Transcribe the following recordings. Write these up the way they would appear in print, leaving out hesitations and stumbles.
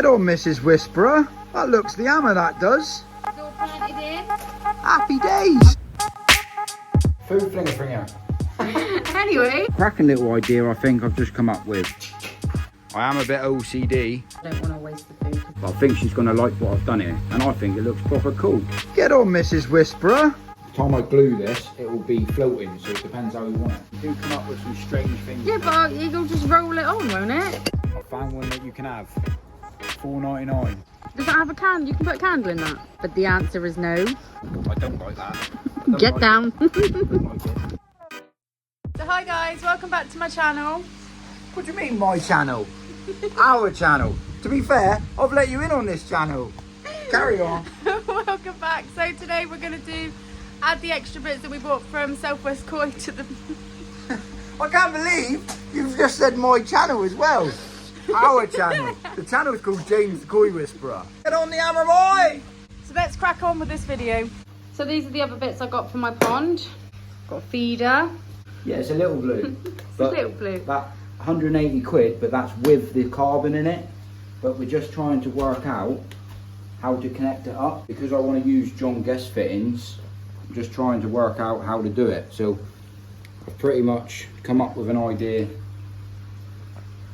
on, Mrs. Whisperer. That looks the hammer, that does. It's all planted in. Happy days. Food flinger fringer. Anyway. Cracking little idea I think I've just come up with. I am a bit OCD. I don't want to waste the food. But I think she's going to like what I've done here. And I think it looks proper cool. Get on, Mrs. Whisperer. The time I glue this, it will be floating. So it depends how you want it. You do come up with some strange things. Yeah, but you'll just roll it on, won't it? I found one that you can have. $4.99. Does that have a candle? You can put a candle in that. But the answer is no. I don't like that. Get like down. So hi guys, welcome back to my channel. What do you mean my channel? Our channel. To be fair, I've let you in on this channel. Carry on. Welcome back. So today we're going to add the extra bits that we bought from Southwest Koi to the... I can't believe you've just said my channel as well. Our channel. The channel's called James the Koi Whisperer. Get on the hammer, boy! So let's crack on with this video. So these are the other bits I got from my pond. Got a feeder. Yeah, it's a little blue. It's a little blue. That 180 quid, but that's with the carbon in it. But we're just trying to work out how to connect it up. Because I want to use John Guest fittings, I'm just trying to work out how to do it. So I've pretty much come up with an idea.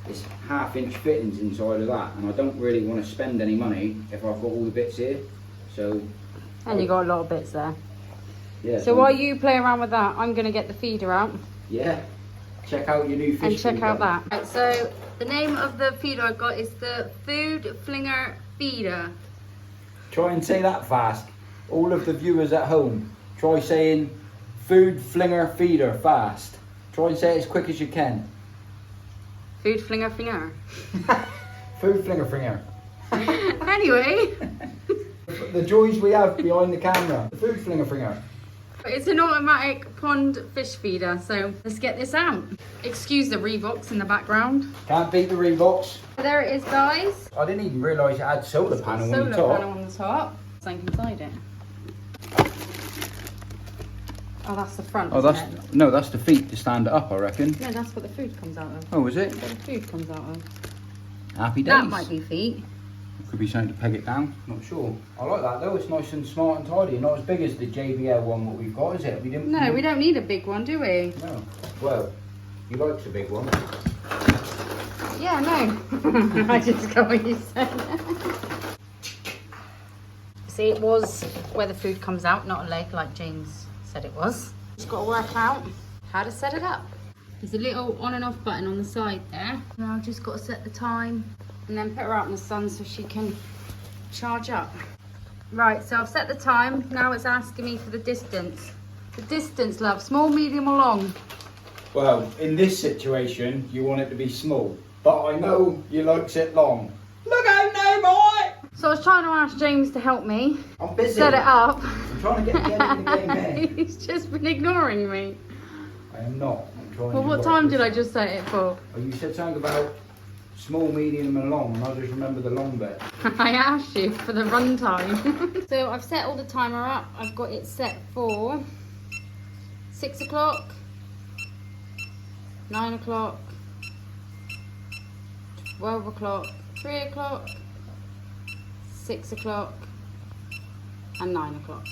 It's 1/2 inch fittings inside of that, and I don't really want to spend any money if I've got all the bits here. So, And you got a lot of bits there. yeah. So while you play around with that, I'm going to get the feeder out. Yeah. Check out your new fish And check feeder. out that. Right, so the name of the feeder I got is the Food Flinger Feeder. Try and say that fast. All of the viewers at home, try saying Food Flinger Feeder fast. Try and say it as quick as you can. Food Flinger Finger. Food Flinger Fringer. Anyway. The joys we have behind the camera. The Food Flinger Fringer. It's an automatic pond fish feeder, so let's get this out. Excuse the Reeboks in the background. Can't beat the Reeboks. There it is, guys. I didn't even realise it had solar panel Solar on the top. panel on the top. Something inside it. Oh, that's the front. Oh, isn't that's it? no, that's the feet to stand it up, I reckon. No, that's what the food comes out of. Oh, is it? That's what the food comes out of. Happy days. That might be feet. Could be something to peg it down. Not sure. I like that though. It's nice and smart and tidy. Not as big as the JBL one what we've got, is it? No, we don't need a big one, do we? No. Well, you like a big one. Yeah, no. I just got what you said. See, it was where the food comes out, not a leg like James said it was. Just got to work out how to set it up. There's a little on and off button on the side there. Now I've just got to set the time and then put her out in the sun so she can charge up. Right, so I've set the time. Now it's asking me for the distance. The distance, love, small, medium or long? Well, in this situation, you want it to be small. But I know you likes it long. Look out now, boy! So I was trying to ask James to help me. I'm busy. Set it up. I'm trying to get the end of the game here. He's just been ignoring me. I am not. I'm trying Well, to what work time this did I out. just set it for? Oh, you said something about small, medium and long, and I just remember the long bit. I asked you for the run time. So I've set all the timer up. I've got it set for 6 o'clock, 9 o'clock, 12 o'clock, 3 o'clock, 6 o'clock and 9 o'clock.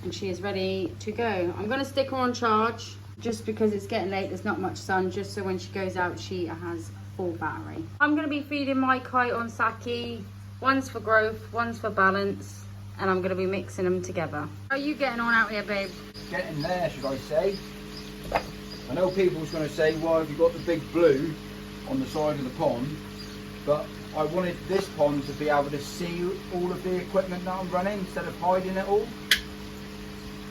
And she is ready to go. I'm going to stick her on charge just because it's getting late. There's not much sun, just so when she goes out she has full battery. I'm going to be feeding my kite on sake. One's for growth, one's for balance, and I'm going to be mixing them together. How are you getting on out here, babe? Getting there, should I say. I know people's going to say, why have you got the big blue on the side of the pond? But I wanted this pond to be able to see all of the equipment that I'm running instead of hiding it all.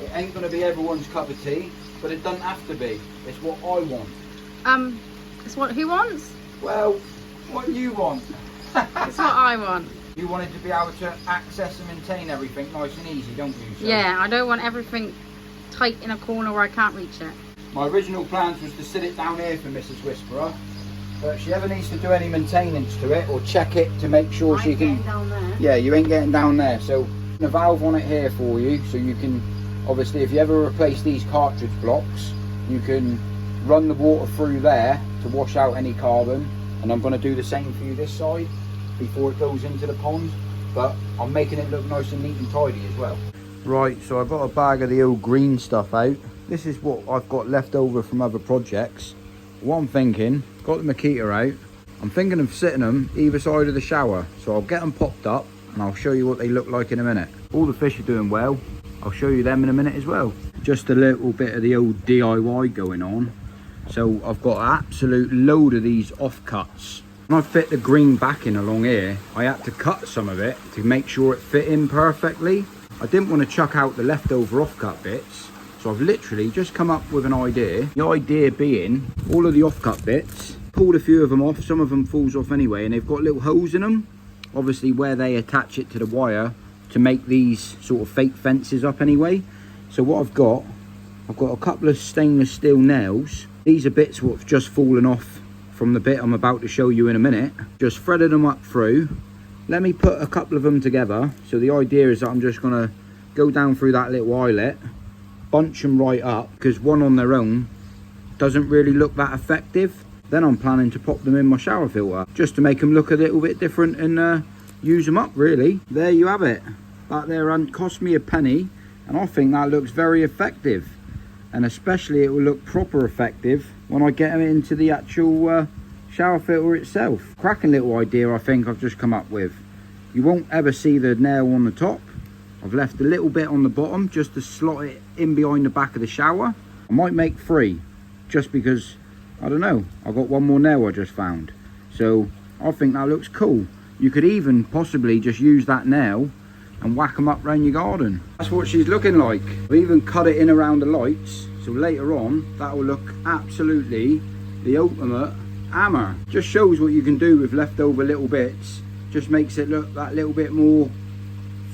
It ain't going to be everyone's cup of tea, but it doesn't have to be. It's what I want. It's what who wants? Well, what you want. It's what I want. You wanted to be able to access and maintain everything nice and easy, don't you? So Yeah, I don't want everything tight in a corner where I can't reach it. my original plans was to sit it down here for Mrs. Whisperer, but if she ever needs to do any maintenance to it or check it to make sure she can... down there. Yeah, you ain't getting down there. So a valve on it here for you, so you can, obviously if you ever replace these cartridge blocks, you can run the water through there to wash out any carbon. And I'm going to do the same for you this side. before it goes into the pond, but I'm making it look nice and neat and tidy as well. Right, so I've got a bag of the old green stuff out. This is what I've got left over from other projects. What I'm thinking, got the Makita out. I'm thinking of sitting them either side of the shower. So I'll get them popped up and I'll show you what they look like in a minute. All the fish are doing well. I'll show you them in a minute as well. Just a little bit of the old DIY going on. So I've got an absolute load of these offcuts. When I fit the green backing along here, I had to cut some of it to make sure it fit in perfectly. I didn't want to chuck out the leftover offcut bits. So I've literally just come up with an idea. The idea being, all of the offcut bits, pulled a few of them off, some of them falls off anyway, and they've got little holes in them. Obviously where they attach it to the wire to make these sort of fake fences up anyway. So what I've got a couple of stainless steel nails. These are bits what have just fallen off from the bit I'm about to show you in a minute. Just threaded them up through. Let me put a couple of them together. So the idea is that I'm just gonna go down through that little eyelet, bunch them right up, because one on their own doesn't really look that effective. Then I'm planning to pop them in my shower filter just to make them look a little bit different and use them up really. There you have it. That there hasn't cost me a penny, and I think that looks very effective, and especially it will look proper effective when I get them into the actual shower filter itself. Cracking little idea I think I've just come up with. You won't ever see the nail on the top. I've left a little bit on the bottom just to slot it in behind the back of the shower. I might make 3 just because, I don't know, I've got one more nail I just found. So I think that looks cool. You could even possibly just use that nail and whack them up around your garden. That's what she's looking like. I've even cut it in around the lights, so later on that will look absolutely the ultimate hammer. Just shows what you can do with leftover little bits. Just makes it look that little bit more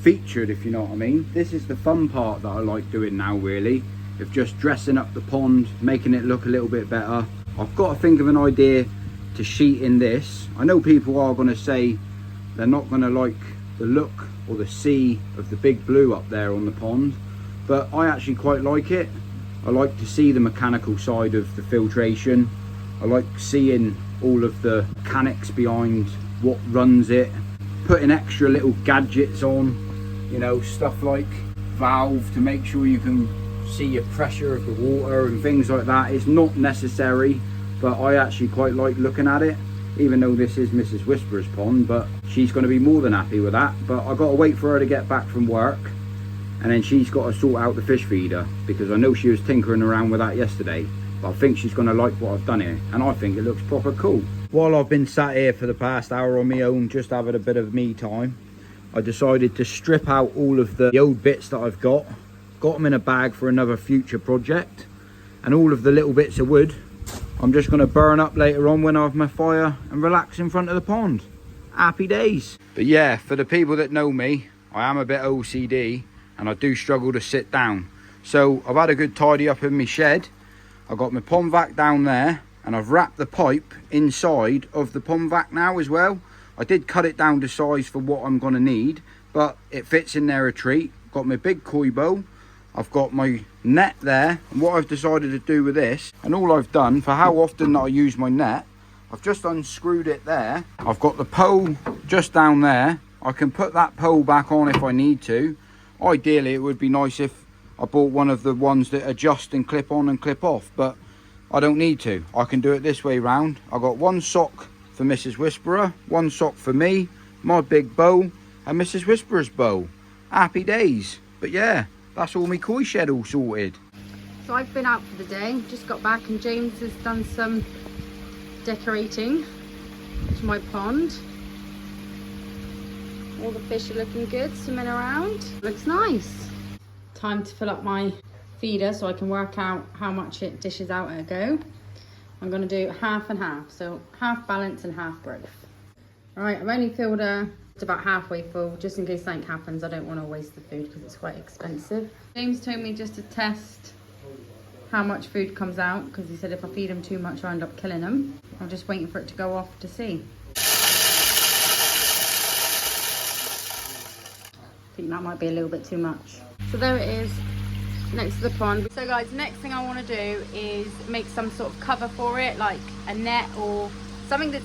featured, if you know what I mean. This is the fun part that I like doing now really, of just dressing up the pond, making it look a little bit better. I've got to think of an idea to sheet in this. I know people are going to say they're not going to like the look or the sea of the big blue up there on the pond, but I actually quite like it. I like to see the mechanical side of the filtration. I like seeing all of the mechanics behind what runs it, putting extra little gadgets on, you know, stuff like valve to make sure you can see your pressure of the water and things like that. It's not necessary, but I actually quite like looking at it, even though this is Mrs. Whisperer's pond, but she's going to be more than happy with that. But I've got to wait for her to get back from work, and then she's got to sort out the fish feeder, because I know she was tinkering around with that yesterday, but I think she's going to like what I've done here, and I think it looks proper cool. While I've been sat here for the past hour on my own, just having a bit of me time, I decided to strip out all of the old bits that I've got them in a bag for another future project, and all of the little bits of wood I'm just going to burn up later on when I have my fire and relax in front of the pond. Happy days. But yeah, for the people that know me, I am a bit OCD and I do struggle to sit down. So I've had a good tidy up in my shed. I've got my pond vac down there, and I've wrapped the pipe inside of the pond vac now as well. I did cut it down to size for what I'm going to need, but it fits in there a treat. Got my big koi bowl. I've got my net there, and what I've decided to do with this, and all I've done for how often that I use my net, I've just unscrewed it there. I've got the pole just down there. I can put that pole back on if I need to. Ideally it would be nice if I bought one of the ones that adjust and clip on and clip off, but I don't need to. I can do it this way round. I've got one sock for Mrs. Whisperer, one sock for me, my big bow, and Mrs. Whisperer's bow. Happy days. But yeah, that's all my koi shed all sorted. So I've been out for the day, just got back, and James has done some decorating to my pond. All the fish are looking good, swimming around. Looks nice. Time to fill up my feeder so I can work out how much it dishes out at a go. I'm going to do half and half, so half balance and half growth. Alright, I've only filled her about halfway full, just in case something happens. I don't want to waste the food because it's quite expensive. James told me just to test how much food comes out, because he said if I feed them too much I end up killing them. I'm just waiting for it to go off to see. I think that might be a little bit too much. So there it is, next to the pond. So guys, the next thing I want to do is make some sort of cover for it, like a net or something that's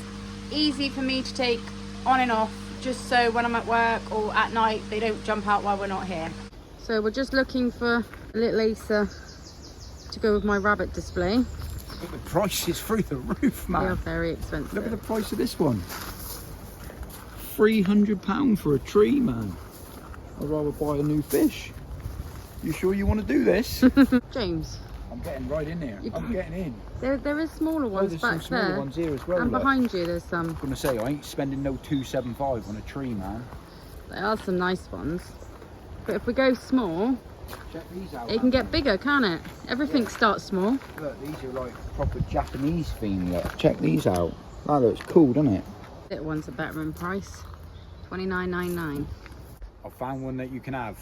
easy for me to take on and off, just so when I'm at work or at night, they don't jump out while we're not here. So we're just looking for a little Acer to go with my rabbit display. Look, the price is through the roof, man. They are very expensive. Look at the price of this one. £300 for a tree, man. I'd rather buy a new fish. You sure you want to do this? James. I'm getting right in there. I'm getting in. There is smaller ones there's back some smaller there. ones here as well. And look. behind you there's some. I'm going to say, I ain't spending no 275 on a tree, man. There are some nice ones. But if we go small, Check these out. it can get bigger, can't it? Everything starts small. Look, these are like proper Japanese theme. Look, check these out. That looks cool, doesn't it? Little ones are better in price. $29.99. I found one that you can have.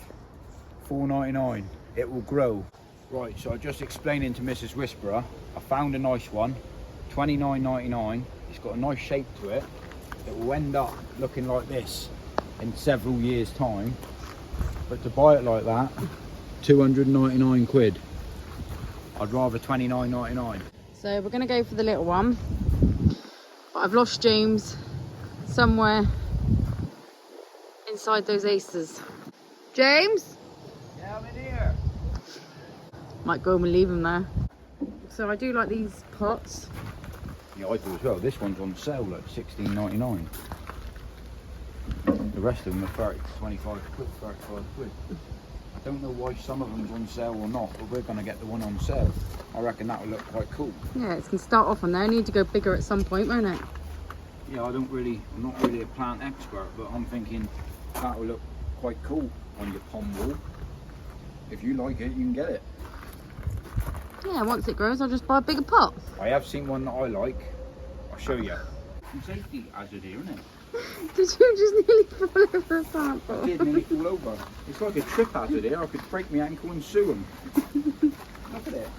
$4.99. It will grow. Right, so I'm just explaining to Mrs. Whisperer. I found a nice one. $29.99. It's got a nice shape to it. It will end up looking like this in several years' time. But to buy it like that, 299 quid. I'd rather $29.99. So we're going to go for the little one. But I've lost James somewhere inside those Acers. James? Yeah, I'm in here. Might go home and leave him there. So I do like these pots. Yeah, I do as well. This one's on sale at $16.99. The rest of them are 30 to 25 quid, 35 quid. I don't know why some of them's on sale or not, but we're going to get the one on sale. I reckon that will look quite cool. Yeah, it can start off on there. Need to go bigger at some point, won't it? Yeah, I'm not really a plant expert, but I'm thinking that will look quite cool on your pond wall. If you like it, you can get it. Yeah, once it grows, I'll just buy a bigger pot. I have seen one that I like. I'll show you. Some safety hazard here, isn't it? Did you just nearly fall over a plant pot? I did nearly fall over. It's like a trip hazard here. I could break my ankle and sue them. Look at it.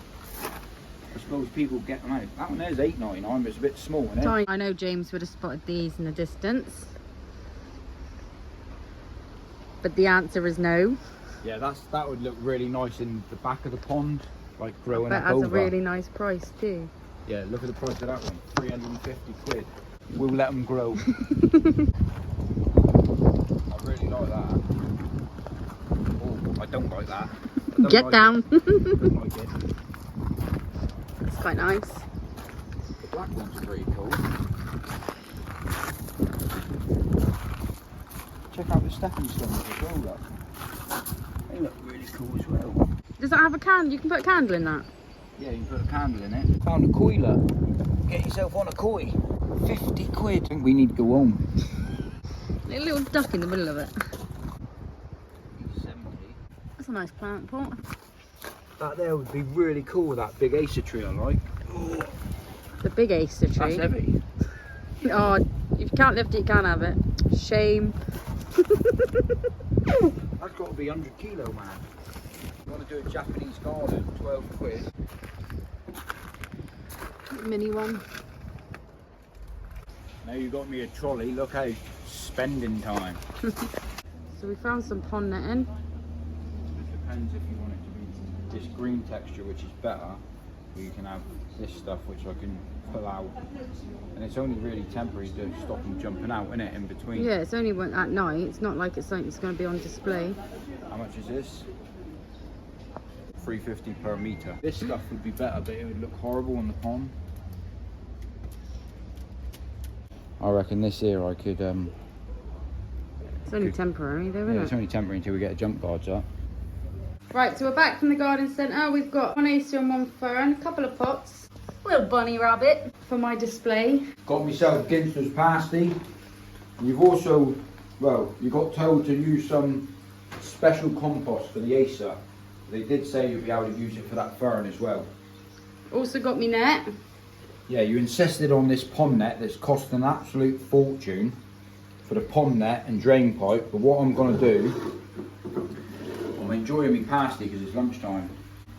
I suppose people get them out. That one there's $8.99, but it's a bit small, isn't it? I know James would have spotted these in the distance. But the answer is no. Yeah, that would look really nice in the back of the pond, like growing But up has over. a really nice price too. Yeah, look at the price of that one. 350 quid. We'll let them grow. I really like that. Oh, I don't like that. I don't Get like down. It. I don't like it. It's quite nice. The black one's pretty cool. Check out the stepping stones as well, look. They look really cool as well. Does that have a candle? You can put a candle in that? Yeah, you can put a candle in it. Found a koi, look. Get yourself on a koi. 50 quid. I think we need to go home. A little duck in the middle of it. 70. That's a nice plant pot. That there would be really cool with that big Acer tree I like. Oh, The big Acer tree. that's heavy. Oh, if you can't lift it, you can't have it. Shame. That's got to be 100 kilo, man. You want to do a Japanese garden, 12 quid. Mini one. Now you got me a trolley, look how spending time. So we found some pond netting. It depends if you want it to be this green texture, which is better, or you can have this stuff which I can pull out. And it's only really temporary to stop them jumping out, isn't it, in between? Yeah, it's only at night. It's not like it's something that's going to be on display. How much is this? $3.50 per metre. This stuff would be better, but it would look horrible on the pond. I reckon this here I could It's only temporary though, isn't yeah, it? it's only temporary until we get the jump guards up. Right, so we're back from the garden centre. We've got one Acer and one fern, a couple of pots, little bunny rabbit for my display. Got myself Ginster's pasty. You've also, well, you got told to use some special compost for the Acer. They did say you'd be able to use it for that fern as well. Also got me net. Yeah, you insisted on this pond net that's cost an absolute fortune for the pond net and drain pipe. But what I'm going to do, I'm enjoying my pasty because it's lunchtime.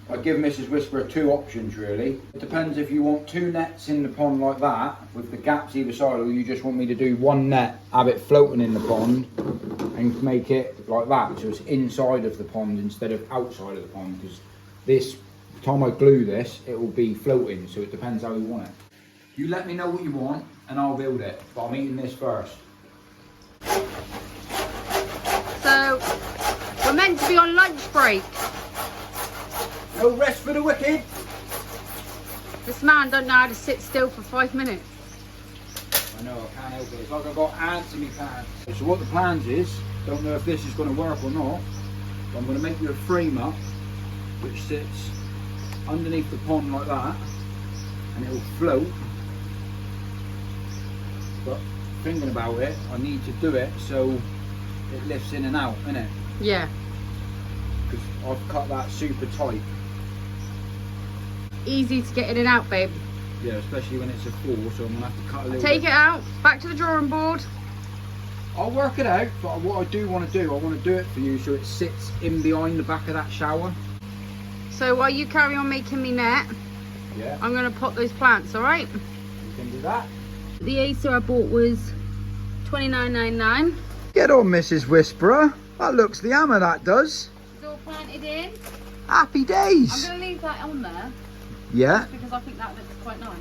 I give Mrs. Whisperer two options really. It depends if you want two nets in the pond like that with the gaps either side, or you just want me to do one net, have it floating in the pond and make it like that so it's inside of the pond instead of outside of the pond, because this time I glue this it will be floating, so it depends how you want it. You let me know what you want and I'll build it, but I'm eating this first. So we're meant to be on lunch break. No rest for the wicked. This man don't know how to sit still for 5 minutes. I know, I can't help it. It's like I've got ants in my pants. So what the plans is, don't know if this is going to work or not, but I'm going to make you a frame up which sits underneath the pond like that, and it will float. But thinking about it, I need to do it so it lifts in and out, innit? Yeah. Because I've cut that super tight. Easy to get in and out, babe. Yeah, especially when it's a 4, so I'm going to have to cut a little Take bit. it out, back to the drawing board. I'll work it out, but what I do want to do, I want to do it for you so it sits in behind the back of that shower. So while you carry on making me net, Yeah, I'm going to pot those plants, alright? you can do that. The Acer I bought was $29.99. Get on, Mrs. Whisperer. That looks the hammer, that does. It's all planted in. Happy I'm days. going to leave that on there Yeah, because I think that looks quite nice.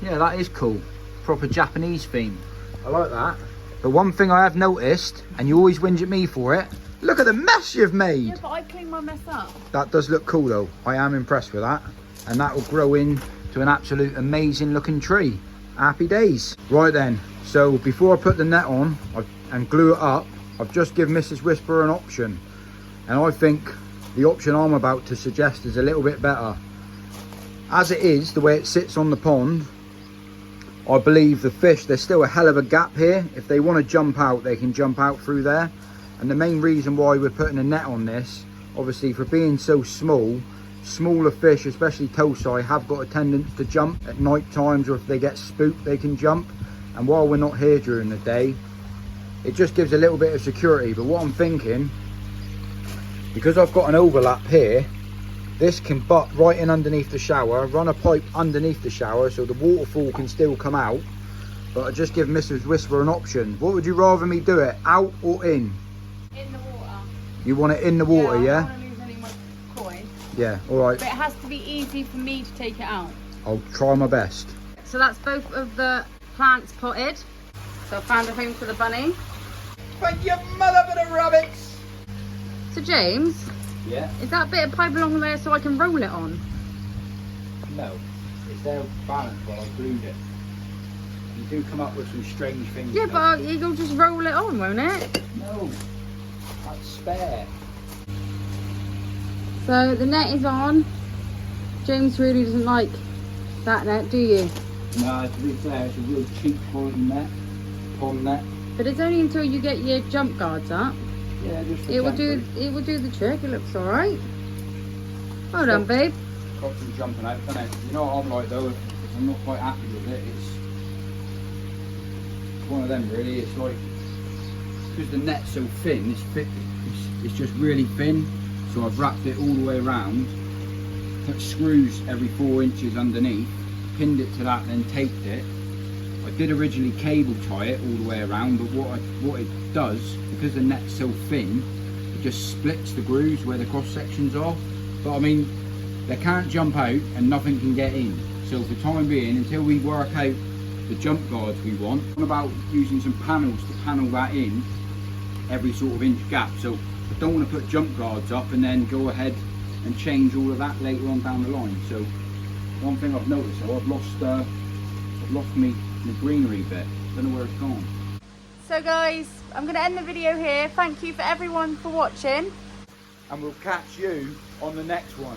yeah, that is cool. Proper Japanese theme. I like that. But one thing I have noticed, and you always whinge at me for it, look at the mess you've made. Yeah, but I clean my mess up. That does look cool though. I am impressed with that. And that will grow into an absolute amazing looking tree. Happy days. Right then, so before I put the net on and glue it up, I've just given Mrs. Whisperer an option. And I think the option I'm about to suggest is a little bit better. As it is, the way it sits on the pond, I believe the fish, there's still a hell of a gap here. If they want to jump out, they can jump out through there. And the main reason why we're putting a net on this, obviously for being so small, smaller fish, especially tosi, have got a tendency to jump at night times, or if they get spooked, they can jump. And while we're not here during the day, it just gives a little bit of security. But what I'm thinking, because I've got an overlap here, this can butt right in underneath the shower, run a pipe underneath the shower so the waterfall can still come out. But I just give Mrs. Whisper an option. What would you rather me do it, out or in? In the water. You want it in the water, yeah? I don't want to lose any more coin. Yeah, alright. But it has to be easy for me to take it out. I'll try my best. So that's both of the plants potted. So I found a home for the bunny. Thank your mother for the rabbits! So James, Yeah? is that bit of pipe along there so I can roll it on? No. It's their balance while I glued it. You do come up with some strange things. Yeah, though. but you'll just roll it on, won't it? No. That's spare. So the net is on. James really doesn't like that net, do you? No, to be fair, it's a real cheap quality net. Pond net. But it's only until you get your jump guards up. Yeah, just for It will temporary. do the trick. It looks alright. Well done, babe. Got some jumping out, doesn't it? You know what I'm like though, if I'm not quite happy with it, it's one of them really. It's like, because the net's so thin, it's just really thin. So I've wrapped it all the way around, put screws every 4 inches underneath, pinned it to that, then taped it. I did originally cable tie it all the way around, but what it does, because the net's so thin, it just splits the grooves where the cross sections are. But I mean, they can't jump out and nothing can get in. So for the time being, until we work out the jump guards we want, what about using some panels to panel that in every sort of inch gap. So I don't want to put jump guards up and then go ahead and change all of that later on down the line. So one thing I've noticed, so I've lost me the greenery bit. Don't know where it's gone. So guys, I'm going to end the video here. Thank you for everyone for watching. And we'll catch you on the next one.